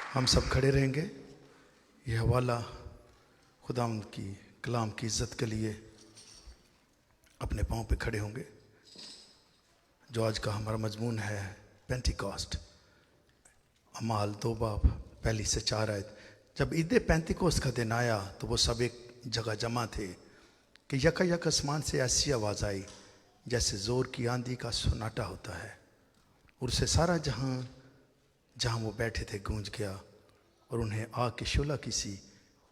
हम सब खड़े रहेंगे। यह हवाला खुदावंद की कलाम की इज़्ज़त के लिए अपने पाँव पे खड़े होंगे। जो आज का हमारा मजमून है पेंटिकॉस्ट, अमाल 2 बाब 1 से 4 आयत। जब ईद पेंटिकॉस्ट का दिन आया तो वो सब एक जगह जमा थे कि यका आसमान से ऐसी आवाज़ आई जैसे ज़ोर की आंधी का सन्नाटा होता है, और उससे सारा जहाँ वो बैठे थे गूंज गया, और उन्हें आग की शोला की सी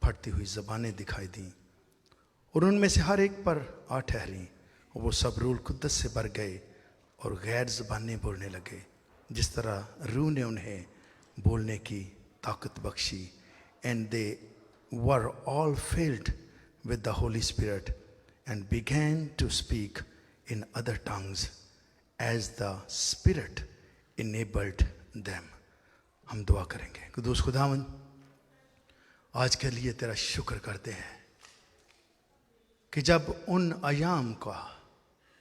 फटती हुई ज़बानें दिखाई दी, और उनमें से हर एक पर आ ठहरी, और वो सब रूह कुद्दस से भर गए और गैर ज़बानें बोलने लगे जिस तरह रूह ने उन्हें बोलने की ताकत बख्शी। And they were all filled with the Holy Spirit and began to speak in other tongues as the Spirit enabled them. हम दुआ करेंगे। कुदूस खुदावंद, आज के लिए तेरा शुक्र करते हैं कि जब उन अयाम का,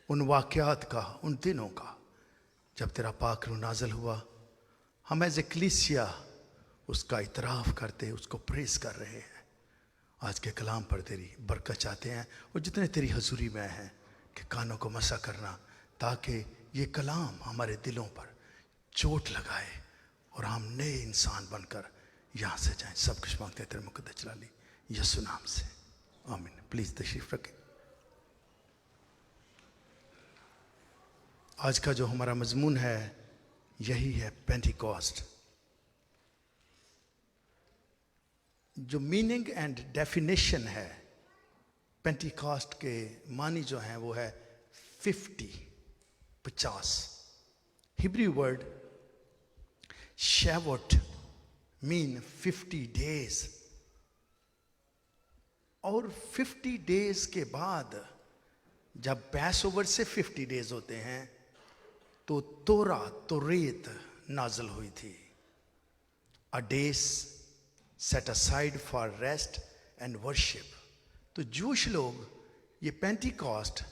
उन वाक़यात का, उन दिनों का जब तेरा पाक रूह नाज़िल हुआ, हम एज एक्लीसिया उसका इतराफ़ करते, उसको प्रेज़ कर रहे हैं। आज के कलाम पर तेरी बरकत चाहते हैं, और जितने तेरी हजूरी में हैं कि कानों को मसा करना, ताकि ये कलाम हमारे दिलों पर चोट लगाए और हम नए इंसान बनकर यहाँ से जाएं। सब कुछ मांगते हैं तेरे मुकद्दस जलाली यीशु नाम से, आमीन। प्लीज़ तशरीफ रखें। आज का जो हमारा मजमून है यही है पेंटिकॉस्ट। जो मीनिंग एंड डेफिनेशन है पेंटिकॉस्ट के मानी जो हैं वो है 50 हिब्रू वर्ड शेवोट मीन 50 डेज, और 50 डेज के बाद जब पैस ओवर से 50 डेज होते हैं तो तोरेत नाजल हुई थी। A days set aside for rest and worship। तो जूश लोग ये पेंटिकॉस्ट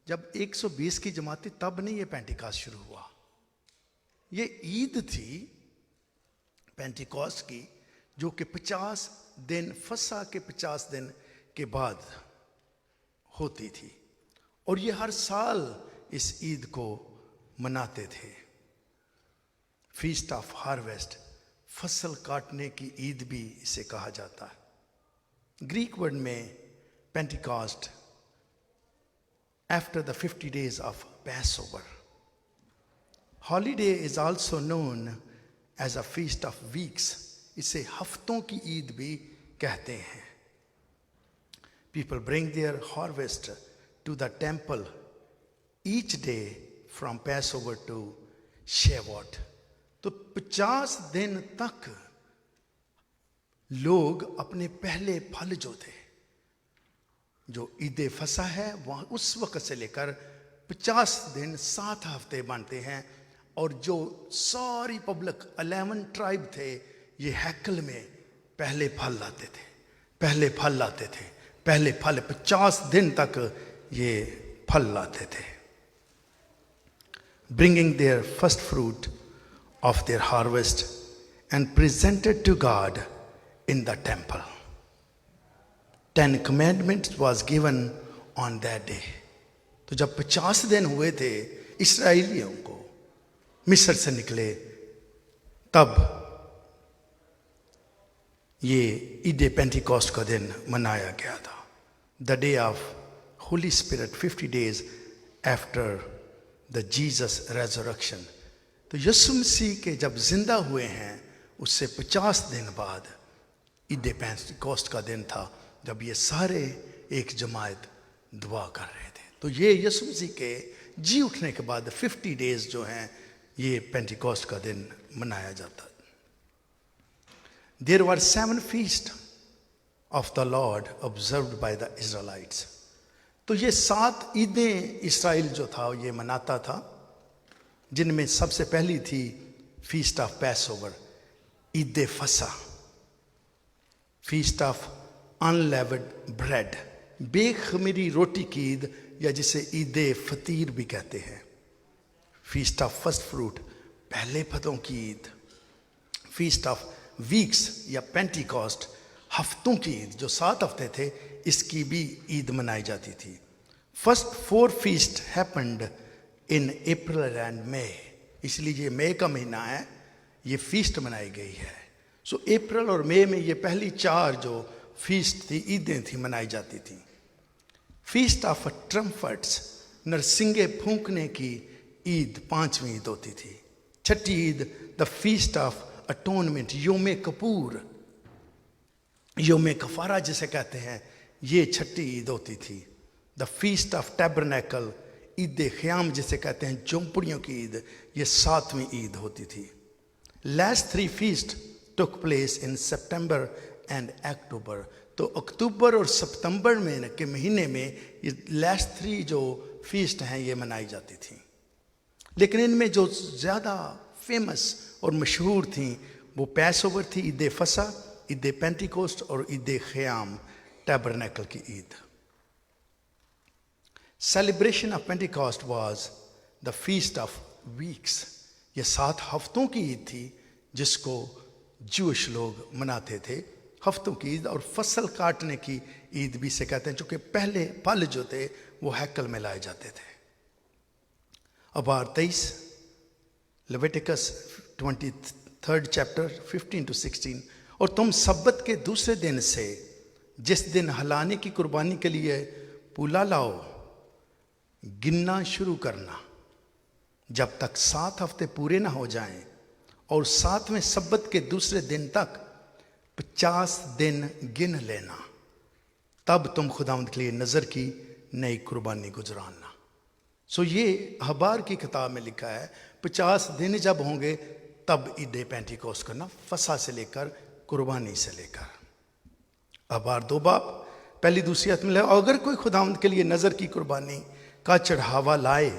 जब 120 की जमात थी तब नहीं ये पेंटिकॉस्ट शुरू हुआ, ये ईद थी पेंटिकॉस्ट की, जो कि 50 दिन फसा के 50 दिन के बाद होती थी, और ये हर साल इस ईद को मनाते थे। फीस्ट ऑफ हार्वेस्ट, फसल काटने की ईद भी इसे कहा जाता है। ग्रीक वर्ड में Pentecost after the 50 days of Passover. Holiday is also known as a feast of weeks, इसे हफ्तों की ईद भी कहते हैं। People bring their harvest to the temple each day from Passover to Shavuot. तो 50 दिन तक लोग अपने पहले फल जो थे, जो ईद फसा है, वह उस वक्त से लेकर 50 दिन 7 हफ्ते बनते हैं, और जो सारी पब्लिक 11 ट्राइब थे ये हैकल में पहले फल लाते थे, पहले फल लाते थे, पहले फल 50 दिन तक ये फल लाते थे। Bringing their first fruit of their harvest and presented to God in the temple. 10 commandments was given on that day। तो जब 50 दिन हुए थे इस्राएलियों को मिस्र से निकले, तब ये ईद पेंटिकॉस्ट का दिन मनाया गया था। The day of Holi spirit, 50 days after the Jesus resurrection. तो यीशु मसीह के जब जिंदा हुए हैं उससे 50 दिन बाद ईद पेंटिकॉस्ट का दिन था, जब ये सारे एक जमात दुआ कर रहे थे। तो ये यीशु मसीह के जी उठने के बाद 50 डेज जो हैं ये पेंटिकॉस्ट का दिन मनाया जाता है। There were 7 feast of the lord observed by the Israelites. तो ये 7 ईदें इसराइल जो था ये मनाता था, जिनमें सबसे पहली थी फीस्ट ऑफ पैसओवर, ईद फसा, फीस्ट ऑफ अनलेवेड ब्रेड, बेखमीरी रोटी की ईद, या जिसे ईद फतीर भी कहते हैं। फीस्ट ऑफ फर्स्ट फ्रूट, पहले फलों की ईद। फीस्ट ऑफ वीक्स या पेंटिकॉस्ट, हफ्तों की ईद, जो 7 हफ्ते थे, इसकी भी ईद मनाई जाती थी। First 4 feast happened in April and May, इसलिए ये मई का महीना है, ये फीस्ट मनाई गई है। सो अप्रैल और मई में ये पहली 4 जो फीस्ट थी, ईदें थी, मनाई जाती थी। फीस्ट ऑफ ट्रम्फट्स, नरसिंगे फूंकने की ईद 5वीं ईद होती थी। छठी Eid the feast of atonement, योम कपूर, योम कफारा जिसे कहते हैं, ये छठी ईद होती थी। The feast of tabernacle, Eid Khayyam जिसे कहते हैं, झोंपड़ियों की ईद, ये 7वीं ईद होती थी। Last 3 feast took place in September and October, तो अक्टूबर और सितंबर में के महीने में ये लास्ट 3 जो फीस्ट हैं ये मनाई जाती थी। लेकिन इनमें जो ज़्यादा फेमस और मशहूर थी वो पैसओवर थी, ईद फसा, ईद पेंटिकोस्ट और ईद ख़याम, टैबरनेकल की Eid. Celebration of Pentecost was the feast of weeks, ये 7 हफ्तों की ईद थी जिसको जूश लोग मनाते थे, हफ्तों की ईद। और फसल काटने की ईद भी से कहते हैं, चूँकि पहले फल जो थे वो हैकल में लाए जाते थे। अबार 23, लेविटिकस 23 चैप्टर 15 to 16, और तुम सब्बत के दूसरे दिन से जिस दिन हलाने की कुर्बानी के लिए पूला लाओ, गिनना शुरू करना जब तक 7 हफ्ते पूरे ना हो जाएं, और 7वें सब्बत के दूसरे दिन तक 50 दिन गिन लेना, तब तुम खुदावंद के लिए नज़र की नई कुर्बानी गुजराना। सो ये हबार की किताब में लिखा है 50 दिन जब होंगे तब ईद पेंटिकोस्ट करना, फसा से लेकर कुर्बानी से लेकर। हबार 2 बाब पहली दूसरी आयत में लिखा, अगर कोई खुदावंद के लिए नज़र की कुर्बानी का चढ़ावा लाए,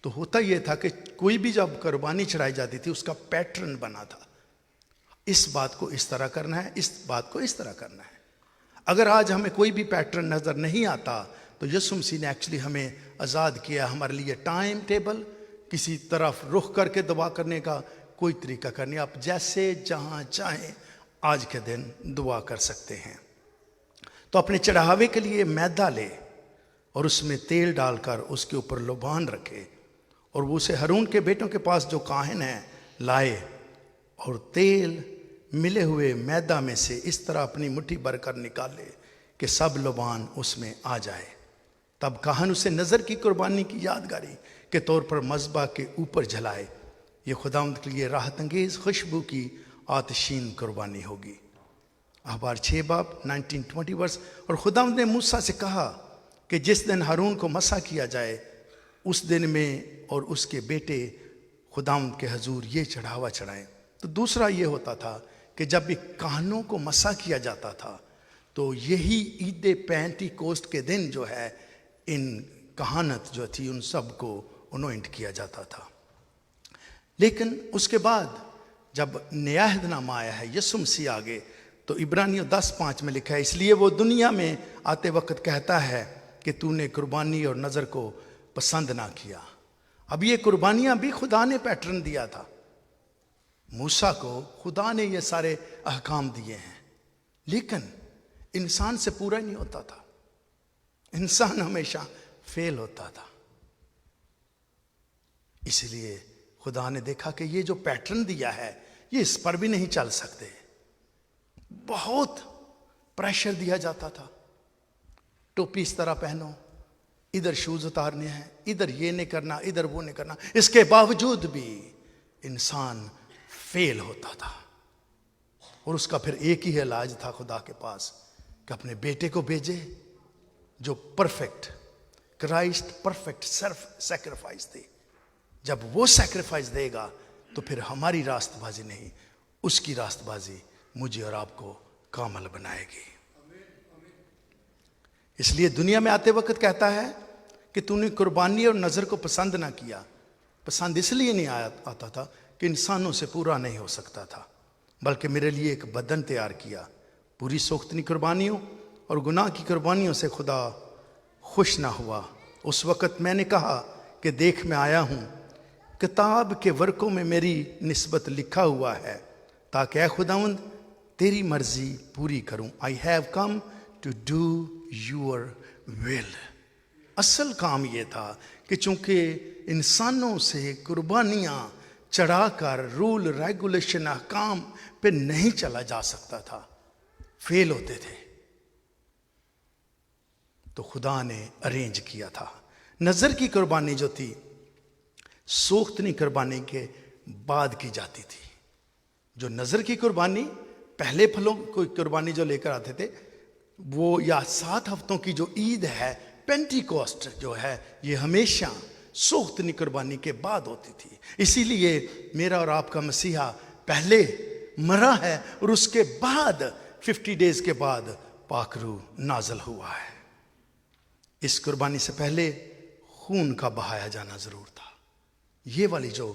तो होता यह था कि कोई भी जब कुर्बानी चढ़ाई जाती थी उसका पैटर्न बना था, इस बात को इस तरह करना है, इस बात को इस तरह करना है। अगर आज हमें कोई भी पैटर्न नज़र नहीं आता तो यीशु मसीह ने एक्चुअली हमें आज़ाद किया, हमारे लिए टाइम टेबल, किसी तरफ रुख करके दुआ करने का कोई तरीका करनी, आप जैसे जहाँ चाहें आज के दिन दुआ कर सकते हैं। तो अपने चढ़ावे के लिए मैदा ले और उसमें तेल डालकर उसके ऊपर लोबान रखे, और वो उसे हारून के बेटों के पास जो काहिन है लाए, और तेल मिले हुए मैदा में से इस तरह अपनी मुट्ठी भरकर निकाले कि सब लोबान उसमें आ जाए। तब काहन उसे नज़र की कुर्बानी की यादगारी के तौर पर मज़बा के ऊपर जलाए, ये खुदावंद के लिए राहत अंगेज़ खुशबू की आतशीन कुर्बानी होगी। अहबार 6 बाब 19-20 वर्ष, और खुदावंद ने मूसा से कहा कि जिस दिन हारून को मसा किया जाए उस दिन में और उसके बेटे खुदावंद के हजूर ये चढ़ावा चढ़ाएं। तो दूसरा ये होता था कि जब भी काहनों को मसा किया जाता था तो यही ईद पेंटिकोस्ट के दिन जो है इन कहानत जो थी उन सब को अनॉइंट किया जाता था। लेकिन उसके बाद जब नया अहदनामा आया है, यीशु मसीह आगे, तो इब्रानियों 10:5 में लिखा है, इसलिए वो दुनिया में आते वक्त कहता है कि तूने कुर्बानी और नज़र को पसंद ना किया। अब ये कुर्बानियाँ भी खुदा ने पैटर्न दिया था, मूसा को खुदा ने ये सारे अहकाम दिए हैं, लेकिन इंसान से पूरा नहीं होता था, इंसान हमेशा फेल होता था। इसलिए खुदा ने देखा कि ये जो पैटर्न दिया है ये इस पर भी नहीं चल सकते। बहुत प्रेशर दिया जाता था, टोपी इस तरह पहनो, इधर शूज उतारने हैं, इधर ये नहीं करना, इधर वो नहीं करना। इसके बावजूद भी इंसान फेल होता था, और उसका फिर एक ही इलाज था खुदा के पास कि अपने बेटे को भेजे जो perfect, Christ perfect self sacrifice थे। जब वो सैक्रिफाइस देगा तो फिर हमारी रास्तबाजी नहीं, उसकी रास्तबाजी मुझे और आपको कामल बनाएगी। इसलिए दुनिया में आते वक्त कहता है कि तूने कुर्बानी और नज़र को पसंद ना किया। पसंद इसलिए नहीं आता था कि इंसानों से पूरा नहीं हो सकता था, बल्कि मेरे लिए एक बदन तैयार किया। पूरी सोख्तनी कुर्बानियों और गुनाह की कुर्बानियों से खुदा खुश ना हुआ। उस वक़्त मैंने कहा कि देख मैं आया हूँ, किताब के वर्कों में मेरी निस्बत लिखा हुआ है, ताकि ऐ खुदावंद तेरी मर्जी पूरी करूं। I have come to do your will. असल काम ये था कि चूंकि इंसानों से कुर्बानियां चढ़ाकर रूल रेगुलेशन अहकाम पे नहीं चला जा सकता था, फेल होते थे, तो खुदा ने अरेंज किया था। नजर की कुर्बानी जो थी सोख्तनी कुर्बानी के बाद की जाती थी। जो नजर की कुर्बानी पहले फलों को कुर्बानी जो लेकर आते थे वो, या 7 हफ्तों की जो ईद है पेंटिकोस्ट जो है, ये हमेशा सोख्तनी कुर्बानी के बाद होती थी। इसीलिए मेरा और आपका मसीहा पहले मरा है और उसके बाद 50 डेज के बाद पाकरू नाजल हुआ है। इस कुर्बानी से पहले खून का बहाया जाना जरूर था। ये वाली जो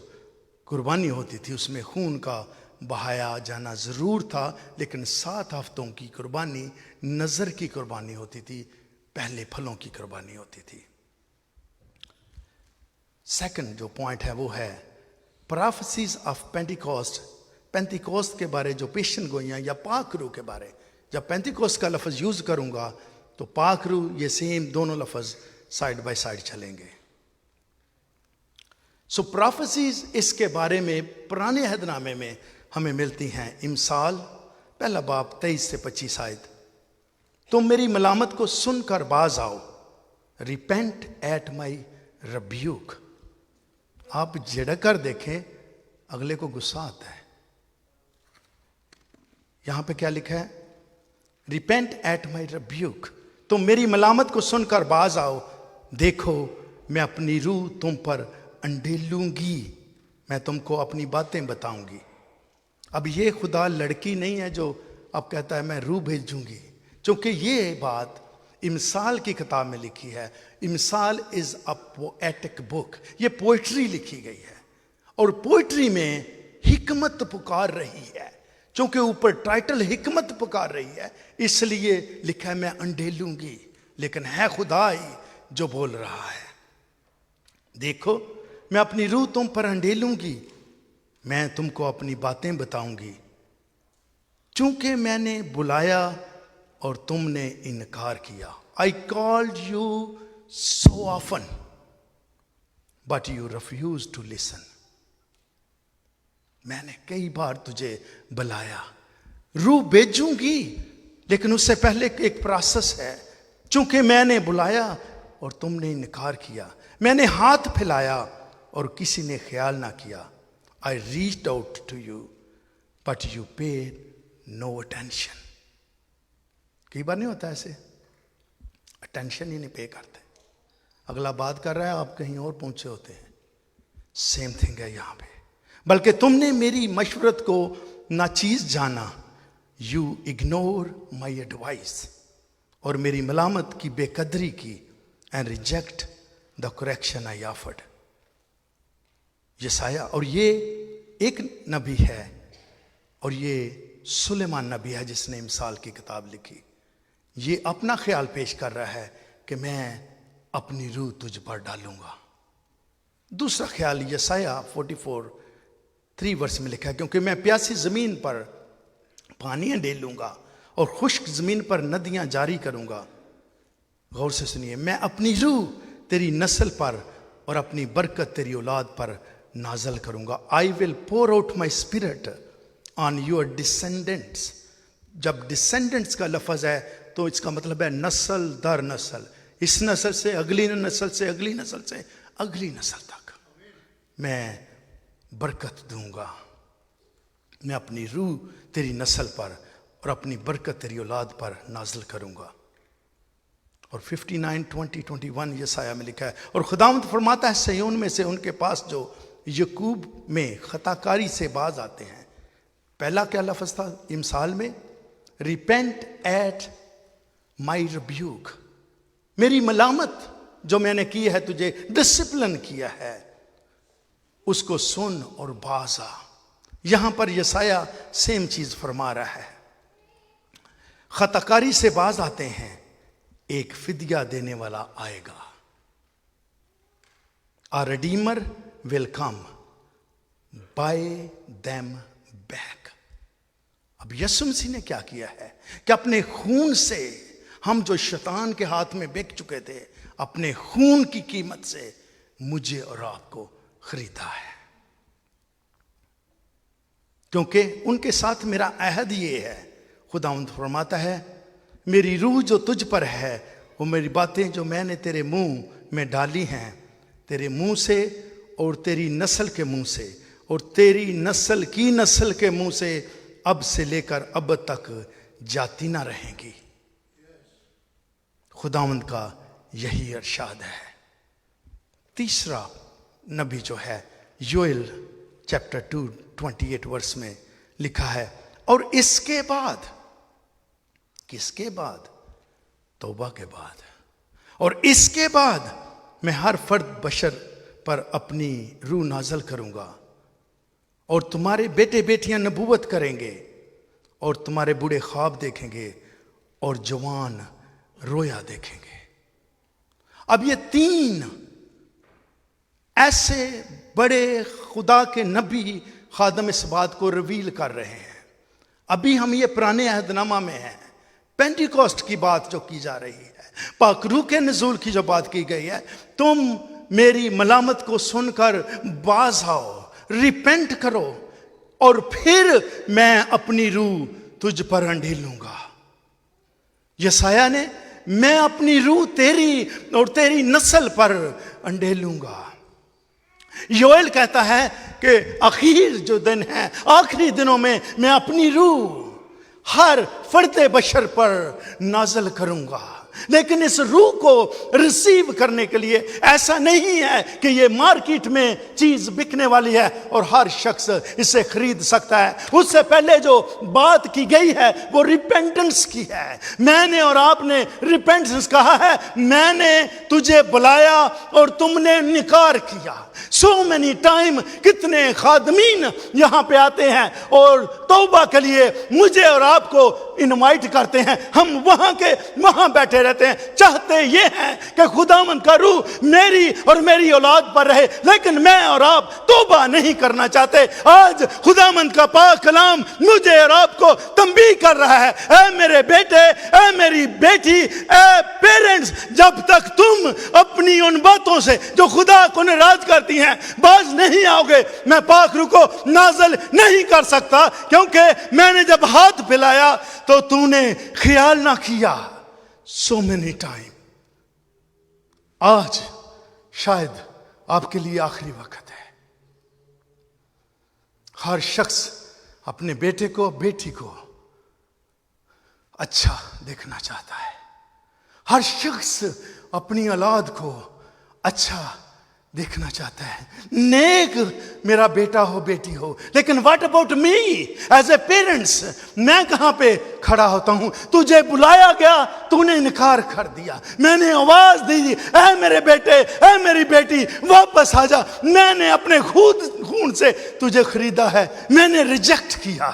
कुर्बानी होती थी उसमें खून का बहाया जाना जरूर था, लेकिन 7 हफ्तों की कुर्बानी नजर की कुर्बानी होती थी, पहले फलों की कुर्बानी होती थी। सेकंड जो पॉइंट है वो है प्रोफेसीज ऑफ पेंटिकोस्ट। पेंटिकोस्ट के बारे जो पेशन गोइयां या पाकरू के बारे, जब पेंटिकोस्ट का लफ्ज यूज करूंगा तो पाकरू ये सेम दोनों लफ्ज साइड बाय साइड चलेंगे। सो प्रोफेसीज इसके बारे में पुराने अहदनामे में हमें मिलती हैं। इमसाल पहला बाब 23 से 25 आयत। तुम मेरी मलामत को सुनकर बाज आओ, रिपेंट एट माई रब्यूक। आप झिड़क कर देखें, अगले को गुस्सा आता है। यहां पे क्या लिखा है? Repent at my rebuke. तुम मेरी मलामत को सुनकर बाज आओ, देखो मैं अपनी रूह तुम पर अंडेलूंगी, मैं तुमको अपनी बातें बताऊंगी। अब ये खुदा लड़की नहीं है जो अब कहता है मैं रूह भेजूंगी, क्योंकि ये बात इमसाल की किताब में लिखी है। इमसाल इज अ पोएटिक बुक, ये पोइट्री लिखी गई है और पोइट्री में हिकमत पुकार रही है। क्योंकि ऊपर टाइटल हिकमत पुकार रही है, इसलिए लिखा है मैं अंडेलूंगी, लेकिन है खुदा ही जो बोल रहा है। देखो मैं अपनी रूह तुम पर अंडेलूंगी, मैं तुमको अपनी बातें बताऊंगी। चूंकि मैंने बुलाया और तुमने इनकार किया। I called you so often but you refuse to listen. मैंने कई बार तुझे बुलाया, रूह भेजूंगी, लेकिन उससे पहले एक प्रोसेस है। चूंकि मैंने बुलाया और तुमने इनकार किया, मैंने हाथ फैलाया और किसी ने ख्याल ना किया। I reached out to you but you paid no attention. कई बार नहीं होता ऐसे, अटेंशन ही नहीं पे करते। अगला बात कर रहा है, आप कहीं और पहुंचे होते हैं। सेम थिंग है यहां पे। बल्कि तुमने मेरी मशवरत को नाचीज जाना, यू इग्नोर माई एडवाइस, और मेरी मलामत की बेकदरी की, and reject the correction I offered. यसाया, और ये एक नबी है और ये सुलेमान नबी है जिसने इमसाल की किताब लिखी। ये अपना ख्याल पेश कर रहा है कि मैं अपनी रूह तुझ पर डालूंगा। दूसरा ख्याल यसाया 44:3 वर्ष में लिखा है, क्योंकि मैं प्यासी जमीन पर पानी ढेलूंगा और खुश्क जमीन पर नदियां जारी करूंगा। गौर से सुनिए, मैं अपनी रूह तेरी नस्ल पर और अपनी बरकत तेरी औलाद पर नाजल करूंगा। I will pour out my spirit on your descendants. जब डिसेंडेंट्स का लफ्ज है तो इसका मतलब है नस्ल दर नस्ल, इस नस्ल से अगली नस्ल से अगली नस्ल से अगली नस्ल तक मैं बरकत दूंगा। मैं अपनी रूह तेरी नस्ल पर और अपनी बरकत तेरी औलाद पर नाजिल करूंगा। और 59:20-21 यसाया में लिखा है, और खुदावंद फरमाता है सयोन में से उनके पास जो यकूब में खताकारी से बाज आते हैं। पहला क्या लफ्ज था इमसाल में? Repent at my rebuke. मेरी मलामत जो मैंने की है, तुझे डिसिप्लिन किया है, उसको सुन और बाज आ। यहां पर यसाया सेम चीज फरमा रहा है। खताकारी से बाज आते हैं, एक फिदिया देने वाला आएगा। A redeemer will come, buy them back. अब यीशु मसीह ने क्या किया है कि अपने खून से, हम जो शैतान के हाथ में बिक चुके थे, अपने खून की कीमत से मुझे और आपको खरीदा है। क्योंकि उनके साथ मेरा अहद ये है, खुदावंद फरमाता है, मेरी रूह जो तुझ पर है, वो मेरी बातें जो मैंने तेरे मुंह में डाली हैं, तेरे मुंह से और तेरी नस्ल के मुंह से और तेरी नस्ल की नस्ल के मुंह से अब से लेकर अब तक जाती ना रहेंगी। खुदावंद का यही इरशाद है। तीसरा नबी जो है, योएल चैप्टर 2 28 वर्स में लिखा है, और इसके बाद, किसके बाद? तौबा के बाद। और इसके बाद मैं हर फर्द बशर पर अपनी रूह नाजल करूंगा, और तुम्हारे बेटे बेटियां नबूवत करेंगे, और तुम्हारे बूढ़े ख्वाब देखेंगे, और जवान रोया देखेंगे। अब ये 3 ऐसे बड़े खुदा के नबी खादम इस बात को रिवील कर रहे हैं। अभी हम ये पुराने अहदनामा में हैं, पेंटिकॉस्ट की बात जो की जा रही है, पाक रूह के नज़ूल की जो बात की गई है, तुम मेरी मलामत को सुनकर बाज आओ, रिपेंट करो, और फिर मैं अपनी रूह तुझ पर अंडेलूंगा। यसाया ने, मैं अपनी रूह तेरी और तेरी नस्ल पर अंडेलूंगा। योएल कहता है कि आखिर जो दिन है, आखिरी दिनों में मैं अपनी रूह हर फर्द बशर पर नाजल करूंगा। लेकिन इस रूह को रिसीव करने के लिए ऐसा नहीं है कि ये मार्केट में चीज बिकने वाली है और हर शख्स इसे खरीद सकता है। उससे पहले जो बात की गई है वो रिपेंटेंस की है। मैंने और आपने रिपेंटेंस कहा है, मैंने तुझे बुलाया और तुमने निकार किया। सो मेनी टाइम कितने खादमीन यहाँ पे आते हैं और तौबा के लिए मुझे और आपको इनवाइट करते हैं, हम वहां के वहां बैठे रहते हैं। चाहते ये हैं कि खुदावंद का रूह मेरी और मेरी औलाद पर रहे, लेकिन मैं और आप तौबा नहीं करना चाहते। आज खुदावंद का पाक कलाम मुझे और आपको तंबीह कर रहा है, ऐ मेरे बेटे, ऐ मेरी बेटी, ऐ पेरेंट्स, जब तक तुम अपनी उन बातों से जो खुदा को नाराज करती हैं बाज नहीं आओगे, मैं पाक रूह को नाज़िल नहीं कर सकता। क्योंकि मैंने जब हाथ फैलाया तो तूने ख्याल ना किया। सो मेनी टाइम, आज शायद आपके लिए आखिरी वक्त है। हर शख्स अपने बेटे को, बेटी को अच्छा देखना चाहता है। हर शख्स अपनी औलाद को अच्छा देखना चाहता है, नेक मेरा बेटा हो, बेटी हो। लेकिन what about me as a parents, मैं कहां पे खड़ा होता हूं? तुझे बुलाया गया, तूने इनकार कर दिया। मैंने आवाज दी, ऐ मेरे बेटे, ऐ मेरी बेटी, वापस आ जा, मैंने अपने खुद खून से तुझे खरीदा है। मैंने रिजेक्ट किया।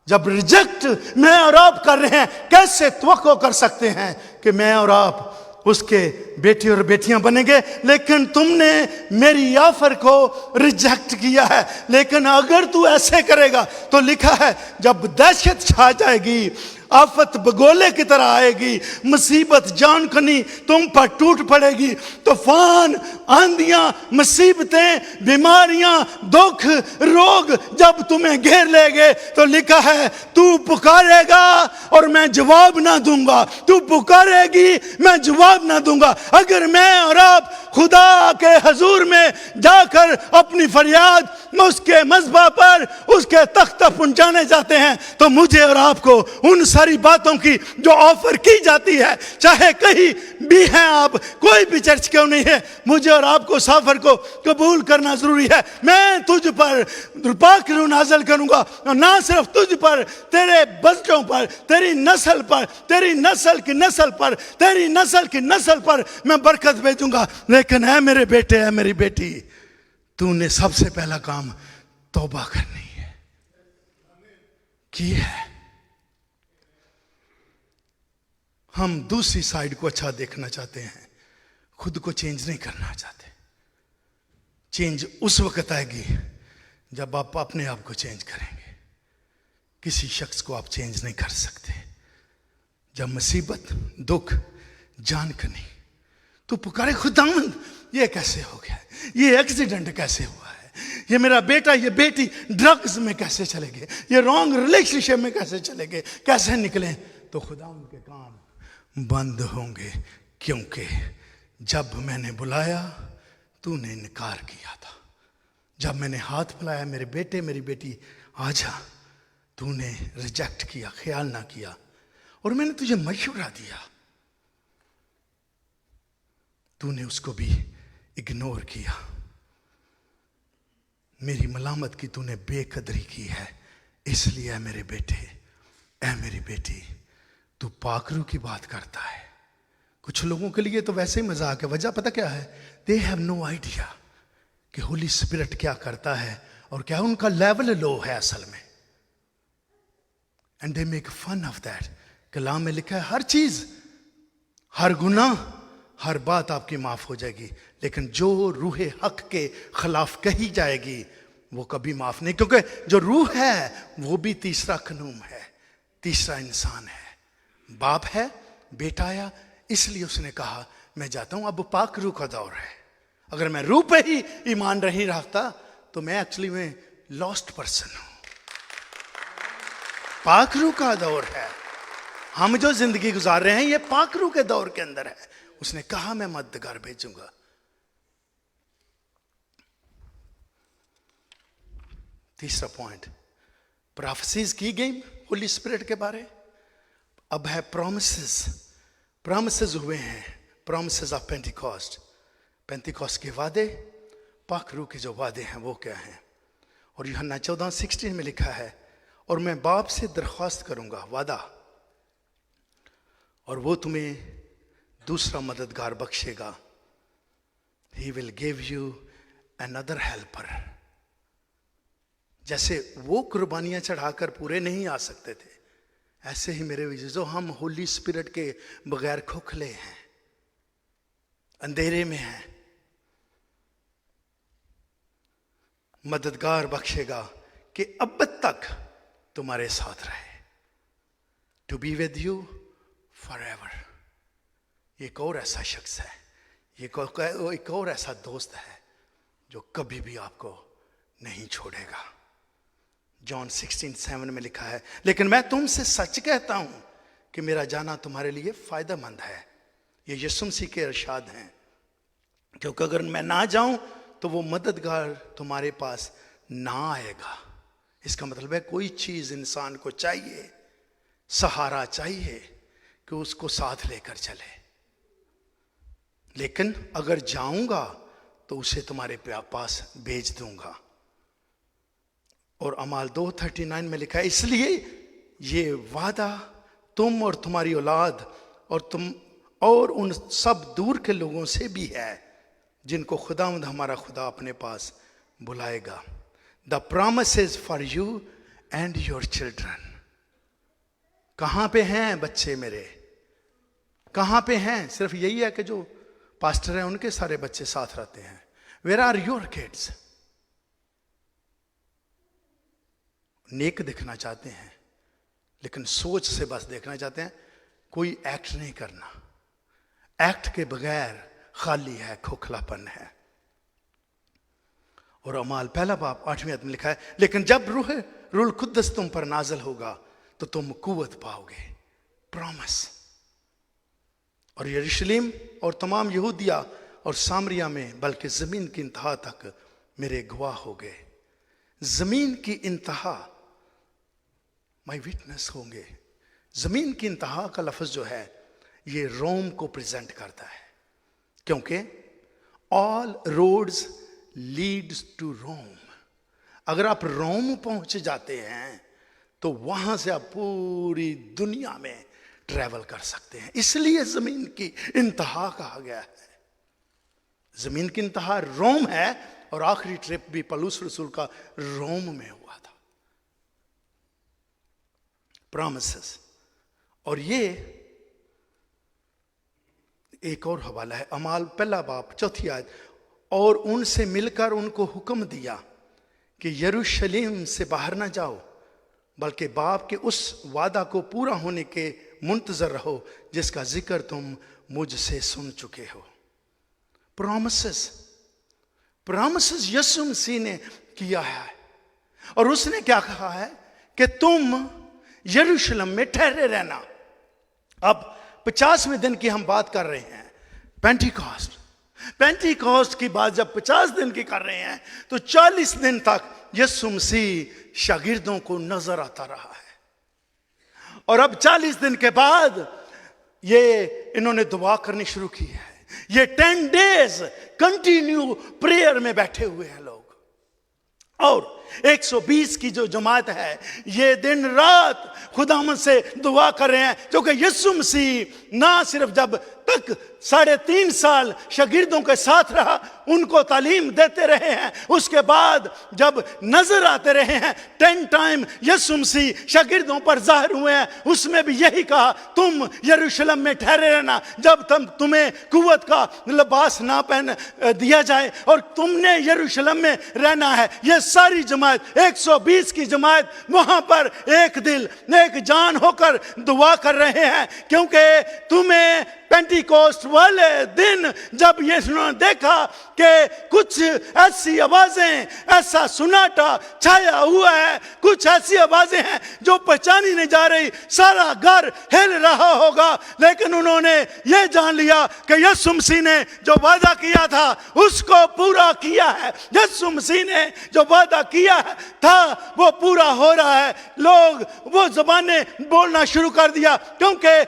जब रिजेक्ट मैं और आप कर रहे हैं, कैसे तवक्को कर सकते हैं कि मैं और आप उसके बेटे और बेटियां बनेंगे? लेकिन तुमने मेरी ऑफर को रिजेक्ट किया है। लेकिन अगर तू ऐसे करेगा तो लिखा है, जब दहशत छा जाएगी, आफत बगोले की तरह आएगी, मुसीबत जानकनी तुम पर टूट पड़ेगी, तूफान, आंधियां, मुसीबतें, बीमारियां, दुख, रोग जब तुम्हें घेर लेंगे तो लिखा है, तू पुकारेगा और मैं जवाब ना दूंगा, तू पुकारेगी मैं जवाब ना दूंगा। अगर मैं और आप खुदा के हजूर में जाकर अपनी फरियाद उसके मज़बा पर, उसके तख्त तक पहुंचाने जाते हैं, तो मुझे और आपको उन सारी बातों की जो ऑफर की जाती है, चाहे कहीं भी हैं आप, कोई भी चर्च क्यों नहीं है, मुझे और आपको उस ऑफर को कबूल करना जरूरी है। मैं तुझ पर पाक रूह नाज़िल करूंगा, और ना सिर्फ तुझ पर, तेरे बच्चों पर, तेरी नस्ल पर, तेरी नस्ल की नस्ल पर, तेरी नस्ल की नस्ल पर मैं बरकत भेजूंगा। लेकिन है मेरे बेटे, है मेरी बेटी, तूने सबसे पहला काम तौबा करनी है, की है। हम दूसरी साइड को अच्छा देखना चाहते हैं, खुद को चेंज नहीं करना चाहते। चेंज उस वक्त आएगी जब आप अपने आप को चेंज करेंगे। किसी शख्स को आप चेंज नहीं कर सकते। जब मुसीबत, दुख, जान का नहीं, तो पुकारे खुदावंद ये कैसे हो गया, ये एक्सीडेंट कैसे हुआ है, ये मेरा बेटा ये बेटी ड्रग्स में कैसे चले गए, ये रॉन्ग रिलेशनशिप में कैसे चले गए, कैसे निकले, तो खुदावंद के कान बंद होंगे। क्योंकि जब मैंने बुलाया तूने इनकार किया था। जब मैंने हाथ फैलाया मेरे बेटे मेरी बेटी आजा, तूने रिजेक्ट किया, ख्याल ना किया। और मैंने तुझे मशवरा दिया, तूने उसको भी इग्नोर किया। मेरी मलामत की तूने बेकदरी की है। इसलिए मेरे बेटे, ऐ मेरी बेटी, तू पाकरू की बात करता है। कुछ लोगों के लिए तो वैसे ही मजाक है। वजह पता क्या है? दे हैव नो आइडिया कि होली स्पिरिट क्या करता है और क्या उनका लेवल लो है असल में। And they make fun of that. कलाम में लिखा है हर चीज, हर गुनाह, हर बात आपकी माफ हो जाएगी, लेकिन जो रूहे हक के खिलाफ कही जाएगी वो कभी माफ नहीं। क्योंकि जो रूह है वो भी तीसरा कानून है, तीसरा इंसान है, बाप है, बेटा आया। इसलिए उसने कहा मैं जाता हूं, अब पाक रूह का दौर है। अगर मैं रूह पे ही ईमान नहीं रखता तो मैं एक्चुअली में लॉस्ट पर्सन हूं। पाक रूह का दौर है। हम जो जिंदगी गुजार रहे हैं ये पाक रूह के दौर के अंदर है। उसने कहा मैं मददगार भेजूंगा। तीसरा पॉइंट, प्रोफेसीज की गई होली स्पिरिट के बारे। अब है प्रोमिसेस। प्रोमिसेस हुए हैं, प्रोमिसेस ऑफ पेंटिकॉस्ट। पेंटिकॉस्ट के वादे, पाक रूह के जो वादे हैं वो क्या हैं? और यूहन्ना 14:16 में लिखा है, और मैं बाप से दरख्वास्त करूंगा, वादा, और वो तुम्हें दूसरा मददगार बख्शेगा। He will give you another helper। जैसे वो कुर्बानियां चढ़ाकर पूरे नहीं आ सकते थे, ऐसे ही मेरे जो हम होली स्पिरिट के बगैर खोखले हैं, अंधेरे में हैं, मददगार बख्शेगा कि अब तक तुम्हारे साथ रहे। To be with you forever. एक और ऐसा शख्स है, एक और ऐसा दोस्त है जो कभी भी आपको नहीं छोड़ेगा। जॉन 16:7 में लिखा है, लेकिन मैं तुमसे सच कहता हूं कि मेरा जाना तुम्हारे लिए फायदेमंद है। ये यीशु मसीह के इरशाद हैं, क्योंकि अगर मैं ना जाऊं तो वो मददगार तुम्हारे पास ना आएगा। इसका मतलब है कोई चीज इंसान को चाहिए, सहारा चाहिए कि उसको साथ लेकर चले। लेकिन अगर जाऊंगा तो उसे तुम्हारे पास भेज दूंगा। और अमाल 2:39 में लिखा है, इसलिए ये वादा तुम और तुम्हारी औलाद और तुम और उन सब दूर के लोगों से भी है जिनको खुदावंद हमारा खुदा अपने पास बुलाएगा। The promises for you and your children. कहां पे हैं बच्चे मेरे? कहां पे हैं? सिर्फ यही है कि जो पास्टर हैं उनके सारे बच्चे साथ रहते हैं। Where are your kids? नेक दिखना चाहते हैं लेकिन सोच से बस देखना चाहते हैं, कोई एक्ट नहीं करना। एक्ट के बगैर खाली है, खोखलापन है। और अमाल 1 बाब 8वीं आयत में लिखा है, लेकिन जब रूह कुद्दस तुम पर नाज़िल होगा तो तुम कुव्वत पाओगे। प्रॉमिस। और यरूशलेम और तमाम यहूदिया और सामरिया में, बल्कि जमीन की इंतहा तक मेरे गवाह हो गए। जमीन की इंतहा, माय विटनेस होंगे। जमीन की इंतहा का लफ्ज जो है ये रोम को प्रेजेंट करता है, क्योंकि ऑल रोड्स लीड्स टू रोम। अगर आप रोम पहुंच जाते हैं तो वहां से आप पूरी दुनिया में ट्रैवल कर सकते हैं। इसलिए जमीन की इंतहा कहा गया है। जमीन की इंतहा रोम है और आखिरी ट्रिप भी पौलुस रसूल का रोम में हुआ था। प्रॉमिसेस। और ये एक और हवाला है, अमाल 1 बाब 4 आयत, और उनसे मिलकर उनको हुक्म दिया कि यरूशलेम से बाहर ना जाओ, बल्कि बाप के उस वादा को पूरा होने के मुंतजर रहो जिसका जिक्र तुम मुझसे सुन चुके हो। प्रॉमिसेस यीशु मसीह ने किया है, और उसने क्या कहा है कि तुम यरूशलेम में ठहरे रहना। अब 50वें दिन की हम बात कर रहे हैं, पेंटिकॉस्ट की बात जब 50 दिन की कर रहे हैं तो 40 दिन तक यीशु मसीह शागिर्दों को नजर आता रहा है। और अब 40 दिन के बाद ये इन्होंने दुआ करनी शुरू की है। ये 10 डेज कंटिन्यू प्रेयर में बैठे हुए हैं लोग, और 120 की जो जमात है ये दिन रात खुदावंद से दुआ कर रहे हैं, क्योंकि यीशु मसीह ना सिर्फ जब तक 3.5 साल शागिर्दों के साथ रहा, उनको तालीम देते रहे हैं, उसके बाद जब नजर आते रहे हैं 10 टाइम यीशु मसीह शागिर्दों पर जाहिर हुए हैं, उसमें भी यही कहा तुम यरूशलेम में ठहरे रहना जब तक तुम्हें कुव्वत का लिबास ना पहन दिया जाए, और तुमने यरूशलेम में रहना है। ये सारी जमात 120 की जमात वहां पर एक दिल एक जान होकर दुआ कर रहे हैं, क्योंकि तुम्हें पेंटिकोस्ट वाले दिन जब यीशु देखा कि कुछ ऐसी आवाजें, ऐसा सुनाटा छाया हुआ है, कुछ ऐसी आवाजें हैं जो पहचानी नहीं जा रही, सारा घर हिल रहा होगा, लेकिन उन्होंने ये जान लिया कि यीशु मसीह ने जो वादा किया था उसको पूरा किया है। यीशु मसीह ने जो वादा किया था वो पूरा हो रहा है। लोग वो ज़बानें बोलना शुरू कर दिया, क्योंकि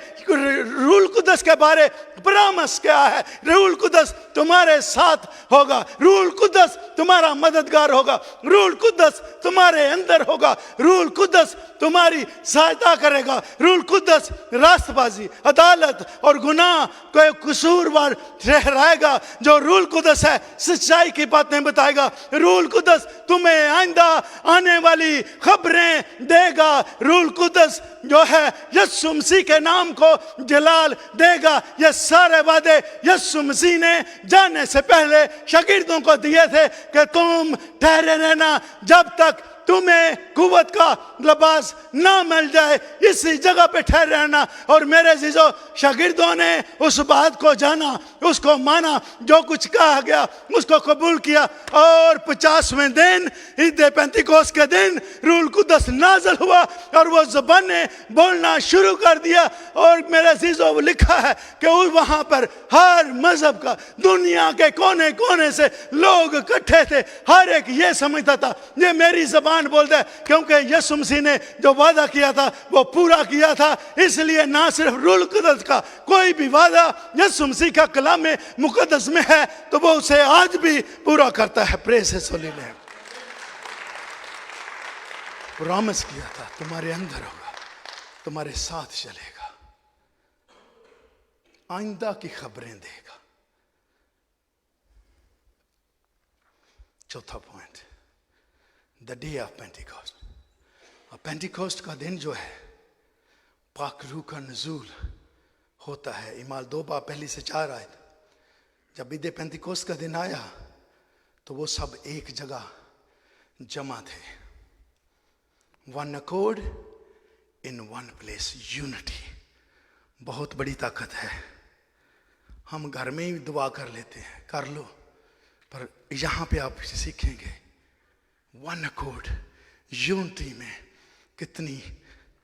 रूल कुदस के बारे प्रॉमिस क्या है, रूल कुदस तुम्हारे साथ होगा, रूल कुदस तुम्हारा मददगार होगा, रूल कुदस तुम्हारे अंदर होगा, रूल कुदस तुम्हारी सहायता करेगा, रूल कुदस रास्तबाजी, अदालत और गुनाह को कसूरवार ठहराएगा। जो रूल कुदस है सच्चाई की बातें बताएगा, रूल कुदस तुम्हें आइंदा आने वाली खबरें देगा, रूल कुदस जो है यीशु मसीह के नाम को जलाल देगा। ये सारे वादे यीशु मसीह ने जाने से पहले शागिर्दों को दिए थे कि तुम ठहरे रहना जब तक तुम्हें कुव्वत का लिबास ना मिल जाए, इसी जगह पे ठहरे रहना। और मेरे अजीजों, शागिर्दों ने उस बात को जाना, उसको माना, जो कुछ कहा गया उसको कबूल किया, और 50वें दिन ईद पेंतिकोस्त के दिन रूल कुदस नाज़िल हुआ और वो ज़बानें बोलना शुरू कर दिया। और मेरे अजीजों, लिखा है कि वहाँ पर हर मजहब का, दुनिया के कोने कोने से लोग इकट्ठे थे। हर एक ये समझता था ये मेरी ज़बान बोलता है, क्योंकि यीशु मसीह ने जो वादा किया था वो पूरा किया था। इसलिए ना सिर्फ रूल कुदस का कोई भी वादा यीशु मसीह का कलाम में मुकद्दस में है तो वो उसे आज भी पूरा करता है। Praise his holy name. Promise किया था तुम्हारे अंदर होगा, तुम्हारे साथ चलेगा, आइंदा की खबरें देगा। चौथा point, the day of Pentecost. और पेंटिकोस्ट का दिन जो है पाक रूह का नज़ूल होता है। इमाल 2 बाब 1 से 4 आए। जब ईद पेंटिकोस्ट का दिन आया तो वो सब एक जगह जमा थे। One accord in one place, unity. बहुत बड़ी ताकत है। हम घर में ही दुआ कर लेते हैं, कर लो, पर यहाँ पे आप सीखेंगे वन अकॉर्ड, यूनिटी में कितनी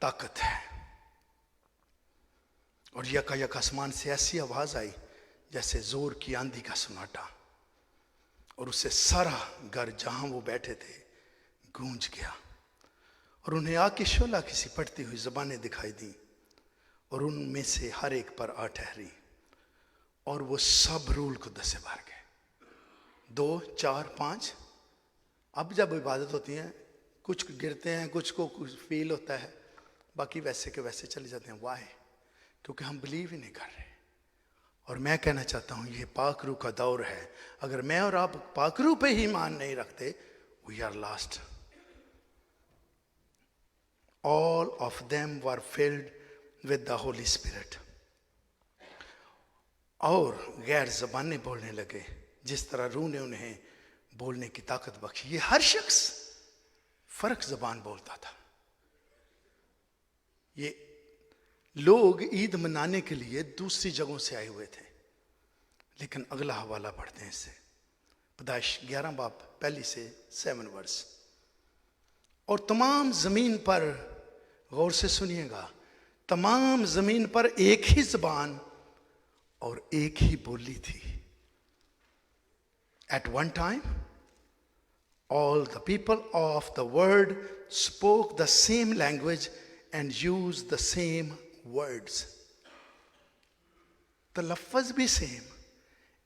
ताकत है। और यकायक आसमान से ऐसी आवाज आई जैसे जोर की आंधी का सन्नाटा, और उससे सारा घर जहां वो बैठे थे गूंज गया। और उन्हें आग की शोला की सिपटती हुई ज़बानें दिखाई दी, और उनमें से हर एक पर आ ठहरी, और वो सब रूल कुदस से भर गए। 2, 4, 5। अब जब इबादत होती है कुछ गिरते हैं, कुछ को कुछ फील होता है, बाकी वैसे के वैसे चले जाते हैं। वाई? क्योंकि हम बिलीव ही नहीं कर रहे। और मैं कहना चाहता हूँ ये पाक रूह का दौर है। अगर मैं और आप पाक रूह पे ही ईमान नहीं रखते, we are last. All of them were filled with the Holy Spirit. और गैर ज़बानें बोलने लगे जिस तरह रूह ने उन्हें बोलने की ताकत बख्शी। ये हर शख्स फर्क ज़बान बोलता था, ये लोग ईद मनाने के लिए दूसरी जगहों से आए हुए थे, लेकिन अगला हवाला पढ़ते हैं इससे, पैदाइश 11 बाब 1 से 7 वर्स। और तमाम जमीन पर, गौर से सुनिएगा, तमाम जमीन पर एक ही जबान और एक ही बोली थी। At one time all the people of the world spoke the same language and used the same words. तो लफ्ज भी सेम,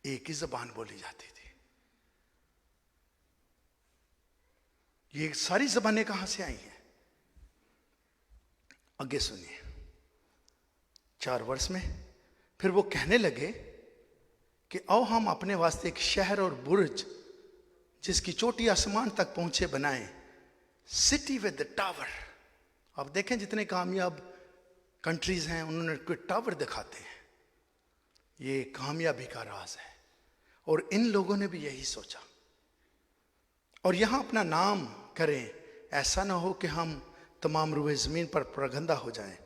एक ही जबान बोली जाती थी। ये सारी जबानें कहां से आई हैं? आगे सुनिए 4 वर्ष में। फिर वो कहने लगे कि आओ हम अपने वास्ते एक शहर और बुर्ज जिसकी चोटी आसमान तक पहुंचे बनाएं, सिटी विद द टावर। आप देखें जितने कामयाब कंट्रीज हैं उन्होंने कोई टावर दिखाते हैं। ये कामयाबी का राज है। और इन लोगों ने भी यही सोचा, और यहां अपना नाम करें, ऐसा ना हो कि हम तमाम रूए जमीन पर परगंदा हो जाएं।